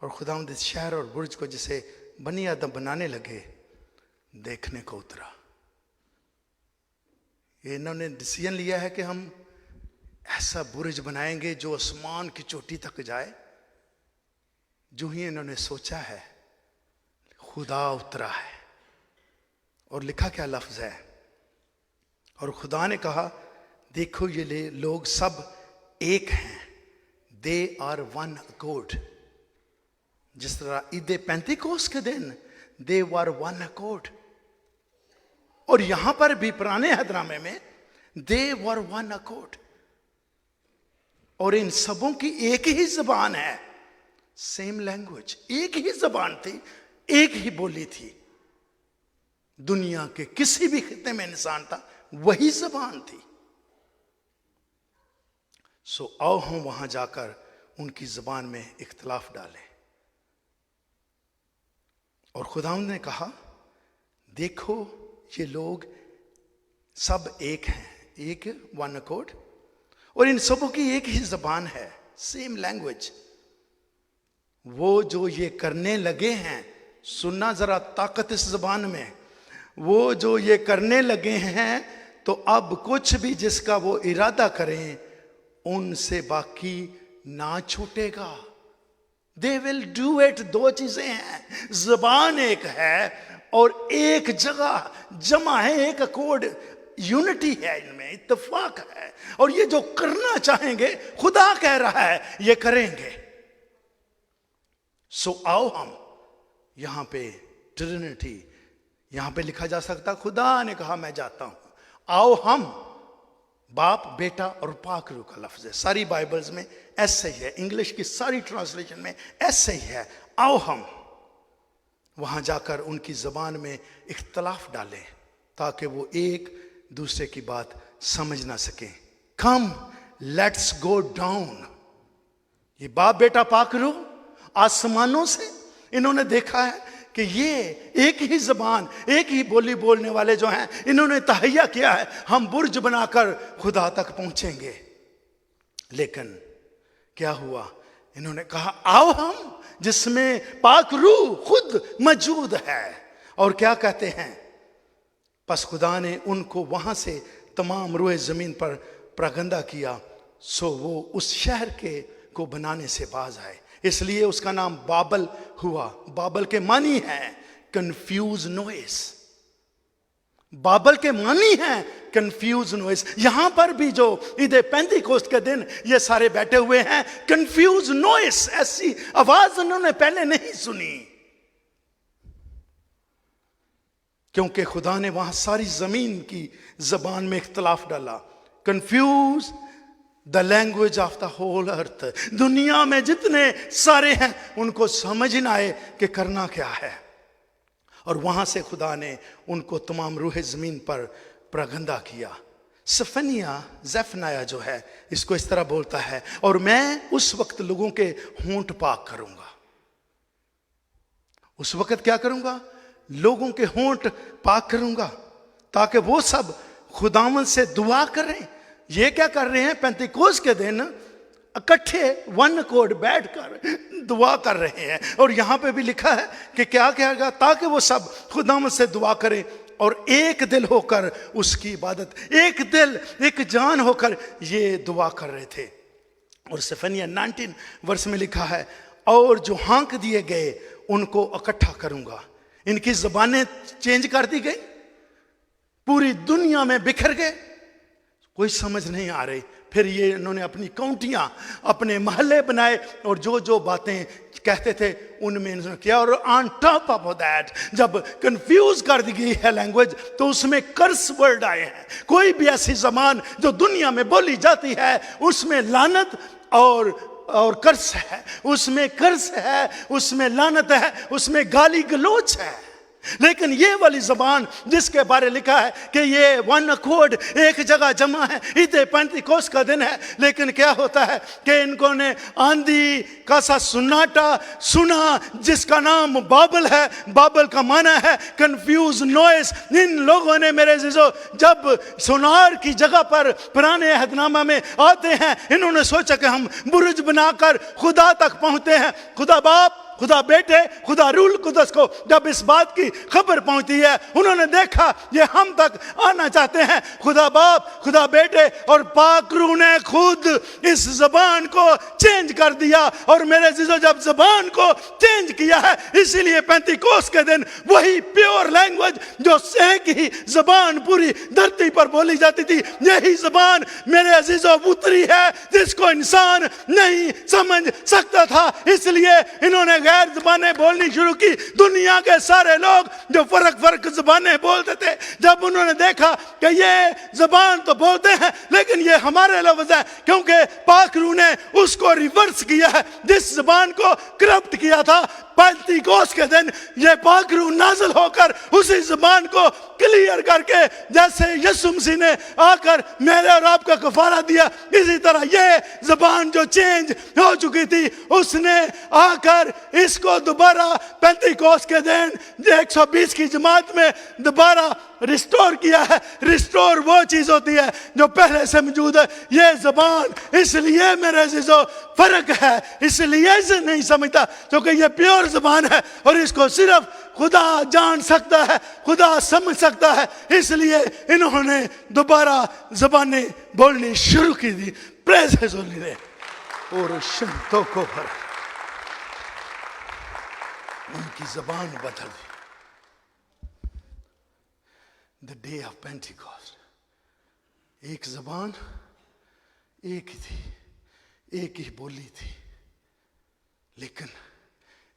और खुदावंद इस शहर और बुर्ज को जिसे बनी आदम बनाने लगे, देखने को उतरा। ये इन्होंने डिसीजन लिया है कि हम ऐसा बुर्ज बनाएंगे जो आसमान की चोटी तक जाए। जो ही इन्होंने सोचा है, खुदा उतरा है। और लिखा क्या लफ्ज है? और खुदा ने कहा, देखो ये लोग सब एक हैं, दे आर वन अकॉर्ड। जिस तरह ईद पेंतिकोस्त के दिन दे वर वन अकॉर्ड, और यहां पर भी पुराने हदनामे में दे वर वन अकॉर्ड। और इन सबों की एक ही जबान है, सेम लैंग्वेज, एक ही जबान थी, एक ही बोली थी। दुनिया के किसी भी खित्ते में इंसान था, वही जबान थी। सो आओ हम वहां जाकर उनकी जबान में इख्तिलाफ डालें। और खुदावंद ने कहा, देखो ये लोग सब एक हैं, एक वन अकॉर्ड, और इन सबों की एक ही जबान है, सेम लैंग्वेज। वो जो ये करने लगे हैं, सुनना जरा ताकत इस जबान में, वो जो ये करने लगे हैं, तो अब कुछ भी जिसका वो इरादा करें उनसे बाकी ना छूटेगा। They will do it. 2 चीजें हैं, जबान एक है और एक जगह जमा है, एक अकॉर्ड, यूनिटी है, इनमें इत्तेफाक है। और ये जो करना चाहेंगे, खुदा कह रहा है ये करेंगे। सो आओ हम, यहां पे ट्रिनिटी, यहां पे लिखा जा सकता खुदा ने कहा मैं जाता हूं। आओ हम, बाप, बेटा और पाक रूह का लफ्ज है। सारी बाइबल्स में ऐसे ही है, इंग्लिश की सारी ट्रांसलेशन में ऐसे ही है। आओ हम वहां जाकर उनकी जबान में इख्तलाफ डालें, ताकि वो एक दूसरे की बात समझ ना सकें। Come let's go down. ये बाप, बेटा, पाक रूह आसमानों से इन्होंने देखा है कि ये एक ही जबान, एक ही बोली बोलने वाले जो हैं, इन्होंने तहैया किया है हम बुर्ज बनाकर खुदा तक पहुंचेंगे। लेकिन क्या हुआ? इन्होंने कहा आओ हम, जिसमें पाक रूह खुद मौजूद है। और क्या कहते हैं? बस खुदा ने उनको वहां से तमाम रूए जमीन पर परगंदा किया, सो वो उस शहर के को बनाने से बाज आए। इसलिए उसका नाम बाबल हुआ। बाबल के मानी है कंफ्यूज नॉइस। बाबल के मानी है कंफ्यूज नॉइस। यहां पर भी जो ईद पेंतिकोस्त के दिन ये सारे बैठे हुए हैं, कंफ्यूज नॉइस, ऐसी आवाज उन्होंने पहले नहीं सुनी, क्योंकि खुदा ने वहां सारी जमीन की जबान में इख्तलाफ डाला। Confuse the language of the whole earth. दुनिया में जितने सारे हैं उनको समझ ना आए कि करना क्या है। और वहां से खुदा ने उनको तमाम रूहे जमीन पर परगंदा किया। जफनाया जो है इसको इस तरह बोलता है, और मैं उस वक्त लोगों के होंठ पाक करूंगा। उस वक्त क्या करूंगा? लोगों के होंठ पाक करूंगा, ताकि वो सब खुदावंद से दुआ करें। ये क्या कर रहे हैं? पेंतिकोस्त के दिन इकट्ठे वन अकॉर्ड बैठकर दुआ कर रहे हैं। और यहां पे भी लिखा है कि क्या कहेगा, ताकि वो सब खुदावंद से दुआ करें और एक दिल होकर उसकी इबादत, एक दिल एक जान होकर ये दुआ कर रहे थे। और सिफनिया 19 वर्ष में लिखा है, और जो हाँक दिए गए उनको इकट्ठा करूंगा। इनकी जबानें चेंज कर दी गई, पूरी दुनिया में बिखर गए, कोई समझ नहीं आ रही। फिर ये इन्होंने अपनी काउंटियां, अपने महल्ले बनाए और जो जो बातें कहते थे उनमें इन्होंने किया। और ऑन टॉप ऑफ दैट जब कंफ्यूज कर दी गई है लैंग्वेज, तो उसमें कर्स वर्ड आए हैं। कोई भी ऐसी जबान जो दुनिया में बोली जाती है उसमें लानत और कर्स है, उसमें कर्स है, उसमें लानत है, उसमें गाली गलोच है। लेकिन ये वाली जबान जिसके बारे लिखा है कि ये वन अकॉर्ड, एक जगह जमा है, ईद पेंतिकोस्त का दिन है। लेकिन क्या होता है कि इनको ने आंधी का सा सुनाटा सुना जिसका नाम बाबल है। बाबल का माना है कंफ्यूज नॉइस। इन लोगों ने मेरे अज़ीज़ों जब सोनार की जगह पर पुराने अहदनामा में आते हैं, इन्होंने सोचा कि हम बुर्ज बनाकर खुदा तक पहुंचते हैं। खुदा बाप, खुदा बेटे, खुदा रूल कुदस को जब इस बात की खबर पहुंचती है, उन्होंने देखा ये हम तक आना चाहते हैं। खुदा बाप, खुदा बेटे और पाक रूह ने खुद इस जबान को चेंज कर दिया। और मेरे अज़ीज़ों जब जबान को चेंज किया है, इसीलिए पेंतिकोस्त के दिन वही प्योर लैंग्वेज जो एक ही जबान पूरी धरती पर बोली जाती थी, यही जबान मेरे अज़ीज़ों उतरी है जिसको इंसान नहीं समझ सकता था। इसलिए इन्होंने गैर ज़बानें बोलनी शुरू की। दुनिया के सारे लोग जो फर्क ज़बानें बोलते थे, जब उन्होंने देखा कि ये ज़बान तो बोलते हैं लेकिन ये हमारे लफ्ज़ है, क्योंकि पाक रूह ने उसको रिवर्स किया है। जिस ज़बान को करप्ट किया था, पेंतिकोस्त के दिन ये पाक रूह नाज़िल होकर उसी ज़बान को क्लियर करके, जैसे यीशु मसीह ने आकर मेरे और आपका कफारा दिया, इसी तरह ये ज़बान जो चेंज हो चुकी थी, उसने आकर इसको दोबारा पेंतिकोस्त के दिन 120 की जमात में दोबारा रिस्टोर किया है। रिस्टोर वो चीज होती है जो पहले से मौजूद है। ये जबान इसलिए मेरे अज़ीज़ों फर्क है, इसलिए इसे नहीं समझता क्योंकि ये प्योर जबान है और इसको सिर्फ खुदा जान सकता है, खुदा समझ सकता है। इसलिए इन्होंने दोबारा जबानें बोलनी शुरू की थी। Praise his holy name. और शंतों को भर उनकी जबान बदल दी। द डे ऑफ पेंटिकोस्ट, एक जबान एक ही थी, एक ही बोली थी, लेकिन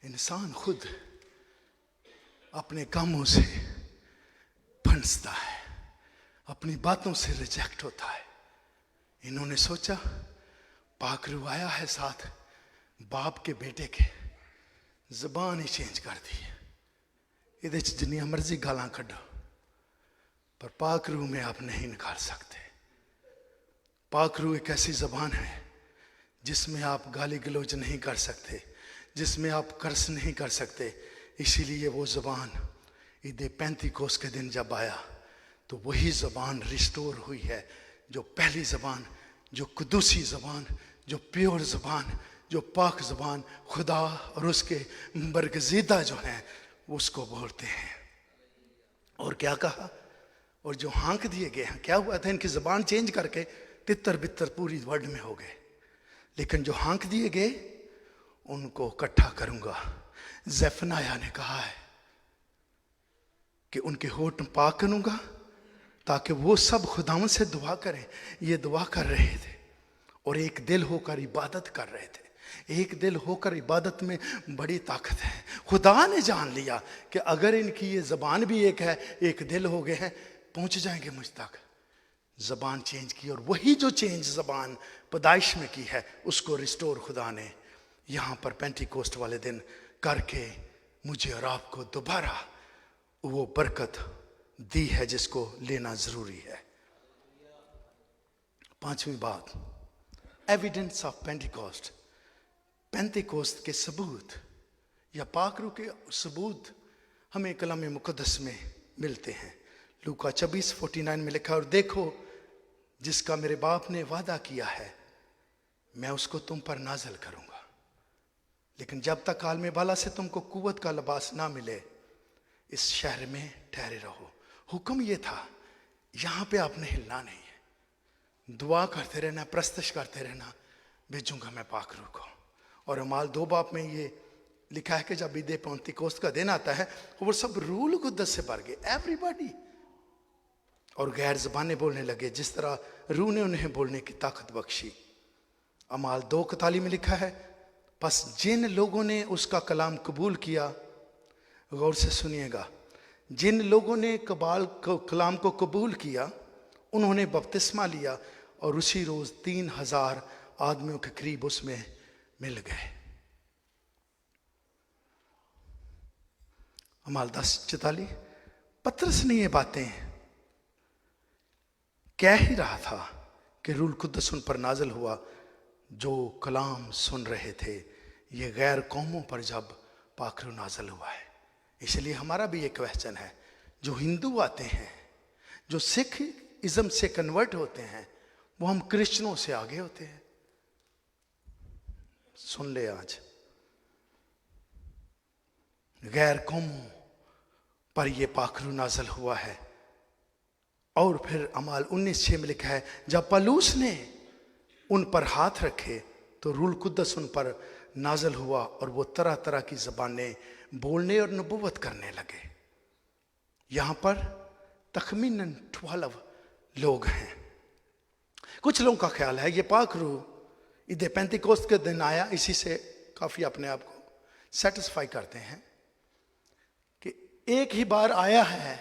इंसान खुद अपने कामों से फंसता है, अपनी बातों से रिजेक्ट होता है। इन्होंने सोचा पाक रूह आया है साथ बाप के बेटे के, जबान ही चेंज कर दी। इहदे च जिन्नियां मर्जी गालां कड्डो, पर पाक रूह में आप नहीं निकाल सकते। पाक रूह एक ऐसी जबान है जिसमें आप गाली गलौज नहीं कर सकते, जिसमें आप कर्स नहीं कर सकते। इसीलिए वो जबान ईद पेंतिकोस्त के दिन जब आया तो वही जबान रिस्टोर हुई है, जो पहली जबान, जो कुदूसी जबान, जो प्योर जबान, जो पाक जबान खुदा और उसके बरगज़ीदा जो हैं उसको बोलते हैं। और क्या कहा, और जो हाँक दिए गए हैं, क्या हुआ था, इनकी जबान चेंज करके तितर बितर पूरी वर्ल्ड में हो गए, लेकिन जो हाँक दिए गए उनको इकट्ठा करूंगा। ज़ेफ़नाया ने कहा है कि उनके होठ पाक करूंगा ताकि वो सब खुदावंद से दुआ करें। ये दुआ कर रहे थे और एक दिल होकर इबादत कर रहे थे। एक दिल होकर इबादत में बड़ी ताकत है। खुदा ने जान लिया कि अगर इनकी ये ज़बान भी एक है, एक दिल हो गए हैं, पहुंच जाएंगे मुझ तक। ज़बान चेंज की, और वही जो चेंज ज़बान पैदाइश में की है उसको रिस्टोर खुदा ने यहाँ पर पेंटिकोस्ट वाले दिन करके मुझे और आपको दोबारा वो बरकत दी है जिसको लेना ज़रूरी है। पांचवी बात, एविडेंस ऑफ पेंटिकोस्ट। पेंटिकोस्ट के सबूत या पाक रूह के सबूत हमें कलाम मुक़द्दस में मिलते हैं। लूका 24:49 में लिखा, और देखो जिसका मेरे बाप ने वादा किया है मैं उसको तुम पर नाज़िल करूंगा। लेकिन जब तक आलम बाला से तुमको कुव्वत का लिबास ना मिले, इस शहर में ठहरे रहो। हुक्म ये था, यहां पे आपने हिलना नहीं है, दुआ करते रहना, प्रस्तश करते रहना, भेजूंगा मैं पाक रूह को। और अमाल 2 बाब में ये लिखा है कि जब ईद पेंतिकोस्त का दिन आता है, वो सब रूह कुद्दस से भर गए, एवरीबॉडी, और गैर ज़बानें बोलने लगे जिस तरह रूह ने उन्हें बोलने की ताकत बख्शी। अमाल 2:41 में लिखा है, बस जिन लोगों ने उसका कलाम कबूल किया, गौर से सुनिएगा, जिन लोगों ने कलाम को कबूल किया, उन्होंने बपतिस्मा लिया और उसी रोज 3000 आदमियों के करीब उसमें मिल गए। अमाल 10:44, पतरस ने ये बातें कह ही रहा था कि रूह कुद्दस उन पर नाजिल हुआ जो कलाम सुन रहे थे। ये गैर कौमों पर जब पाक रूह नाजिल हुआ है। इसलिए हमारा भी एक क्वेश्चन है, जो हिंदू आते हैं, जो सिख इज्म से कन्वर्ट होते हैं, वो हम क्रिश्चियनों से आगे होते हैं। सुन ले, आज गैर कौमों पर ये पाक रूह नाजिल हुआ है। और फिर अमाल 19:6 में लिखा है, जब पलूस ने उन पर हाथ रखे तो रूह कुद्दस उन पर नाजिल हुआ और वो तरह तरह की ज़बानें बोलने और नबूवत करने लगे। यहां पर तखमीनन 12 लोग हैं। कुछ लोगों का ख्याल है ये पाक रूह ईद पेंतिकोस्त के दिन आया, इसी से काफी अपने आप को सेटिस्फाई करते हैं कि एक ही बार आया है,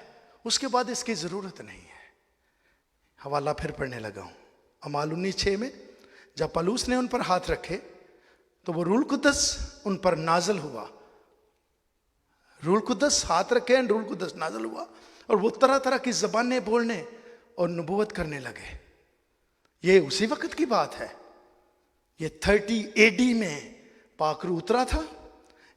उसके बाद इसकी जरूरत नहीं है। हवाला फिर पढ़ने लगा हूं, अमाल 19:6 में, जब पलूस ने उन पर हाथ रखे तो वो रूह कुद्दस उन पर नाजिल हुआ। रूह कुद्दस हाथ रखे, रूह कुद्दस नाजिल हुआ और वो तरह तरह की ज़बानें बोलने और नबूवत करने लगे। ये उसी वक्त की बात है, ये 30 AD में पाक रूह उतरा था।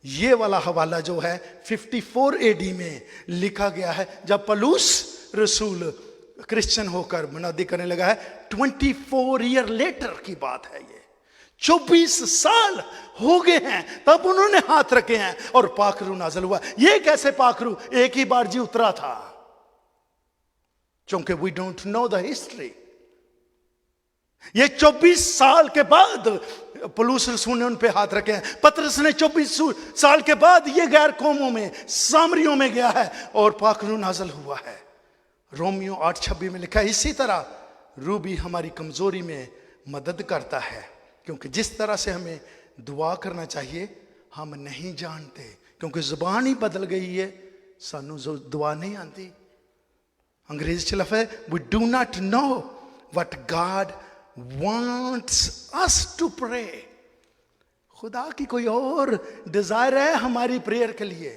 ये वाला हवाला जो है 54 AD में लिखा गया है, जब पलूस रसूल क्रिश्चियन होकर मुनादी करने लगा है। 24 ईयर लेटर की बात है, ये 24 साल हो गए हैं तब उन्होंने हाथ रखे हैं और पाक रूह नाज़िल हुआ। ये कैसे पाक रूह एक ही बार जी उतरा था? क्योंकि we don't know the history. ये 24 साल के बाद पलूस रसूल ने उन पे हाथ रखे हैं। पतरस ने 24 साल के बाद ये गैर कौमों में, सामरियों में गया है और पाक रूह नाज़िल हुआ है। रोमियो 8:26 में लिखा है, इसी तरह रूह भी हमारी कमजोरी में मदद करता है, क्योंकि जिस तरह से हमें दुआ करना चाहिए हम नहीं जानते, क्योंकि जुबान ही बदल गई है, सानू दुआ नहीं आती। अंग्रेजी च लफ्ज़ है, we do not know what God wants us to pray. खुदा की कोई और डिजायर है हमारी प्रेयर के लिए।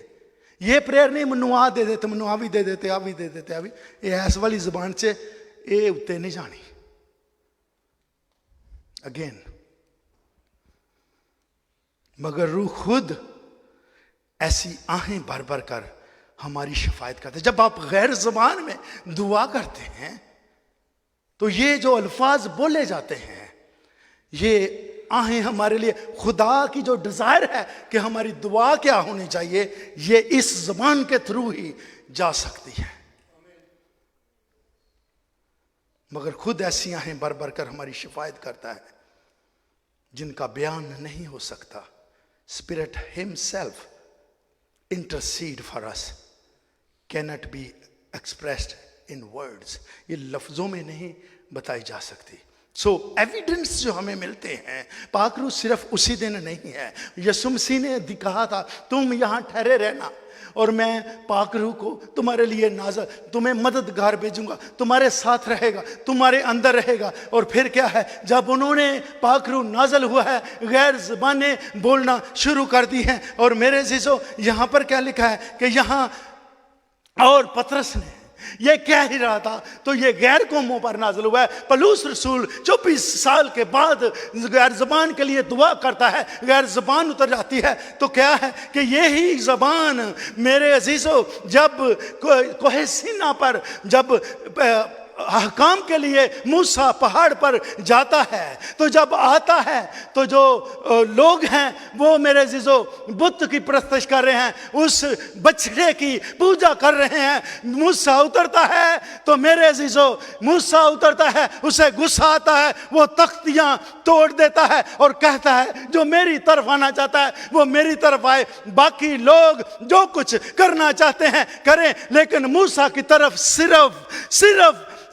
ये प्रेयर नहीं मनुआ दे देते, मनुआ भी दे देते, आ भी दे देते, अभी ये ऐस वाली जुबान से ये उत्ते नहीं जानी। अगेन, मगर रूह खुद ऐसी आहें भर भर कर हमारी शफायत करते। जब आप गैर ज़बान में दुआ करते हैं तो ये जो अल्फाज बोले जाते हैं, ये आहें हमारे लिए, खुदा की जो डिजायर है कि हमारी दुआ क्या होनी चाहिए, ये इस ज़बान के थ्रू ही जा सकती है। मगर खुद ऐसी आहें भर भर कर हमारी शफायत करता है जिनका बयान नहीं हो सकता। Spirit himself intercede for us, cannot be expressed in words. ये लफ्जों में नहीं बताई जा सकती। सो एविडेंस जो हमें मिलते हैं, पाक रूह सिर्फ उसी दिन नहीं है। यीशु मसीह ने कहा था, तुम यहाँ ठहरे रहना और मैं पाक रूह को तुम्हारे लिए नाज़िल, तुम्हें मददगार भेजूंगा, तुम्हारे साथ रहेगा, तुम्हारे अंदर रहेगा। और फिर क्या है, जब उन्होंने पाक रूह नाज़िल हुआ है, गैर ज़बानें बोलना शुरू कर दी हैं। और मेरे अज़ीज़ों, यहाँ पर क्या लिखा है कि यहाँ, और पतरस ने ये कह ही रहा था तो ये गैर कौमों पर नाज़िल हुआ है। पलूस रसूल 24 साल के बाद गैर ज़बान के लिए दुआ करता है, गैर ज़बान उतर जाती है। तो क्या है कि यही ज़बान मेरे अजीज़ों, जब कोहे सीना पर जब अहकाम के लिए मूसा पहाड़ पर जाता है, तो जब आता है तो जो लोग हैं वो मेरे अजीजों बुत की परस्तिश कर रहे हैं, उस बछड़े की पूजा कर रहे हैं। मूसा उतरता है तो मेरे अजीजों मूसा उतरता है, उसे गुस्सा आता है, वो तख्तियां तोड़ देता है और कहता है जो मेरी तरफ आना चाहता है वो मेरी तरफ आए, बाकी लोग जो कुछ करना चाहते हैं करें, लेकिन मूसा की तरफ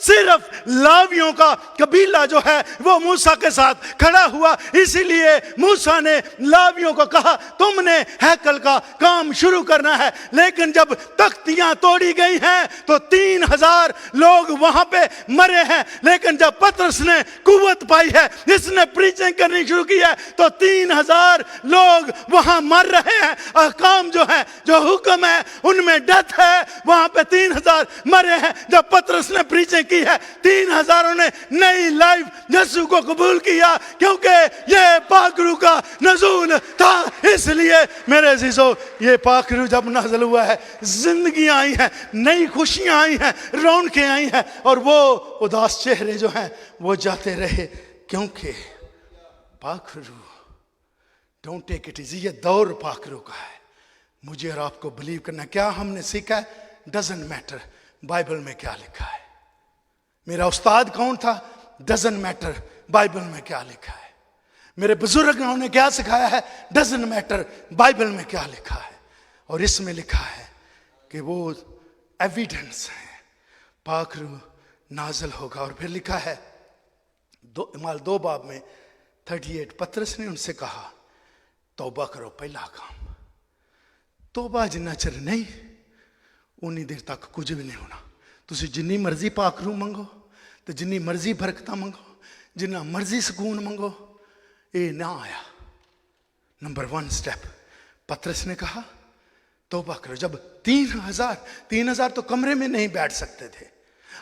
सिर्फ लावियों का कबीला जो है वो मूसा के साथ खड़ा हुआ। इसीलिए मूसा ने लावियों को कहा तुमने हैकल का काम शुरू करना है, लेकिन जब तख्तियां तोड़ी गई हैं तो 3000 लोग वहां पे मरे हैं। लेकिन जब पतरस ने कुव्वत पाई है, इसने प्रीचिंग करनी शुरू की है, तो 3000 लोग वहां मर रहे हैं। अहकाम जो है, जो हुक्म है, उनमें डेथ है, वहां पे 3000 मरे हैं। जब पतरस ने प्रीचिंग की है, 3000 ने नई लाइफ यीशु को कबूल किया, क्योंकि ये पाकरू का नज़ूल था। इसलिए मेरे अजीजों ये पाकरू जब नाज़िल हुआ है, जिंदगियां आई हैं, नई खुशियां आई हैं, रौनकें आई हैं, और वो उदास चेहरे जो हैं वो जाते रहे, क्योंकि पाकरू डोंट टेक इट इजी। ये दौर पाकरू का है। मुझे और आपको बिलीव करना, क्या हमने सीखा है, डजंट मैटर बाइबल में क्या लिखा है। मेरा उस्ताद कौन था, डजंट मैटर बाइबल में क्या लिखा है। मेरे बुजुर्गों ने क्या सिखाया है, डजंट मैटर बाइबल में क्या लिखा है। और इसमें लिखा है कि वो एविडेंस है, पाकरू नाज़िल होगा। और फिर लिखा है इमाल 2 बाब में 38, पतरस ने उनसे कहा तौबा करो, पहला काम तौबा जिन्ना चिर नहीं उन्नी देर तक कुछ भी नहीं होना। तुसी जिन्नी मर्जी पाकरू मंगो, तो जिन्नी मर्जी बरकत मंगो, जिन्ना मर्जी सुकून मंगो, ये ना आया। नंबर 1 स्टेप पतरस ने कहा तौबा करो। जब 3000 तो कमरे में नहीं बैठ सकते थे,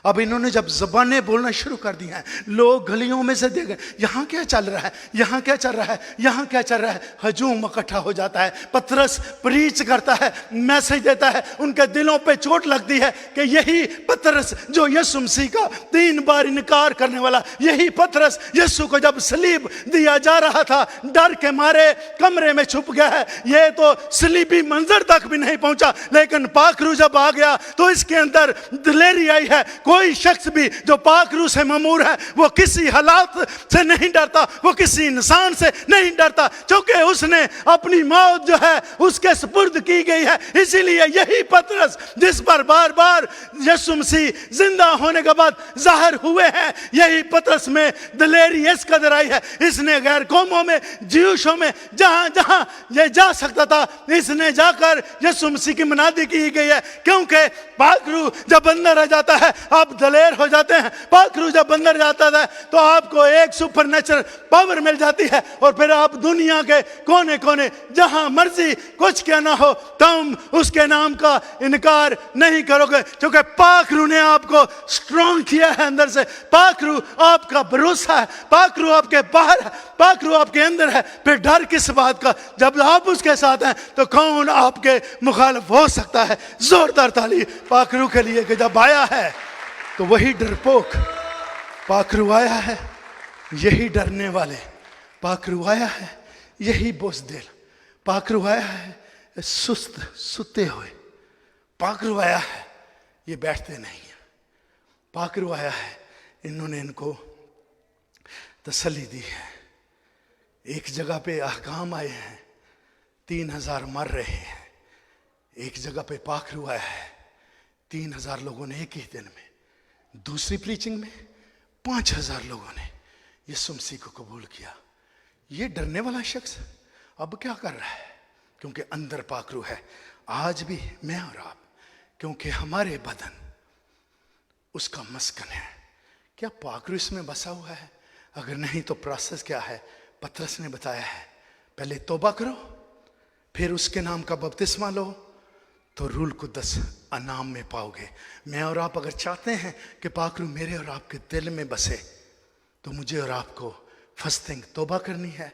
अब इन्होंने जब ज़बानें बोलना शुरू कर दी हैं, लोग गलियों में से देख, यहाँ क्या चल रहा है, यहाँ क्या चल रहा है, यहाँ क्या चल रहा है। हजूम इकट्ठा हो जाता है, पतरस प्रीच करता है, मैसेज देता है, उनके दिलों पे चोट लगती है कि यही पतरस जो यीशु मसीह का 3 बार इनकार करने वाला, यही पतरस यीशु को जब सलीब दिया जा रहा था डर के मारे कमरे में छुप गया है। ये तो सलीबी मंजर तक भी नहीं पहुंचा, लेकिन पाकरू जब आ गया तो इसके अंदर दिलेरी आई है। कोई शख्स भी जो पाकरू से ममूर है वो किसी हालात से नहीं डरता, वो किसी इंसान से नहीं डरता, क्योंकि उसने अपनी मौत जो है उसके सुपुर्द की गई है। इसीलिए यही पतरस जिस पर बार बार यीशु मसीह जिंदा होने के बाद जाहिर हुए हैं, यही पतरस में दिलेरी इस कदर आई है, इसने गैर कौमों में, ज्यूशों में, जहां जहां ये जा सकता था, इसने जाकर यीशु मसीह की मनादी की गई है। क्योंकि पाकरू जब अंदर आ जाता है आप दलेर हो जाते हैं। पाकरू जब अंदर जाता है तो आपको एक सुपरनेचुरल पावर मिल जाती है, और फिर आप दुनिया के कोने कोने जहां मर्जी कुछ क्या ना हो, तुम उसके नाम का इनकार नहीं करोगे, क्योंकि पाकरू ने आपको स्ट्रॉन्ग किया है अंदर से। पाकरू आपका भरोसा है, पाकरू आपके बाहर है, पाकरू आपके अंदर है। फिर डर किस बात का, जब आप उसके साथ हैं तो कौन आपके मुखालिफ हो सकता है। जोरदार ताली पाकरू के लिए कि जब आया है तो वही डरपोक पाकरू आया है, यही डरने वाले पाकरू आया है, यही बुज़दिल पाकरू आया है, सुस्त सुते हुए पाकरू आया है, ये बैठते नहीं है। पाकरू आया है, इन्होंने इनको तसल्ली दी है। एक जगह पे अहकाम आए हैं, 3000 मर रहे हैं। एक जगह पे पाकरू आया है, 3000 लोगों ने एक ही दिन में। दूसरी प्रीचिंग में 5000 लोगों ने यीशु मसीह को कबूल किया। ये डरने वाला शख्स अब क्या कर रहा है, क्योंकि अंदर पाकरू है। आज भी मैं और आप, क्योंकि हमारे बदन उसका मस्कन है। क्या पाकरू इसमें बसा हुआ है? अगर नहीं तो प्रोसेस क्या है, पतरस ने बताया है, पहले तौबा करो, फिर उसके नाम का बपतिस्मा लो, तो रूल कुद्दस अनाम में पाओगे। मैं और आप अगर चाहते हैं कि पाकरू मेरे और आपके दिल में बसे, तो मुझे और आपको फर्स्ट थिंग तौबा करनी है।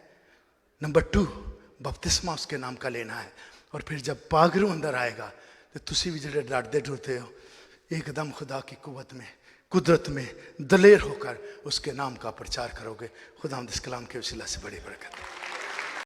नंबर 2 बपतिस्मा उसके नाम का लेना है। और फिर जब पाकरू अंदर आएगा तो तुसी भी जड़े डरते डरते हो, एकदम खुदा की कुव्वत में कुदरत में दलेर होकर उसके नाम का प्रचार करोगे। खुदा इस कलाम के वसीला से बड़ी बरकत।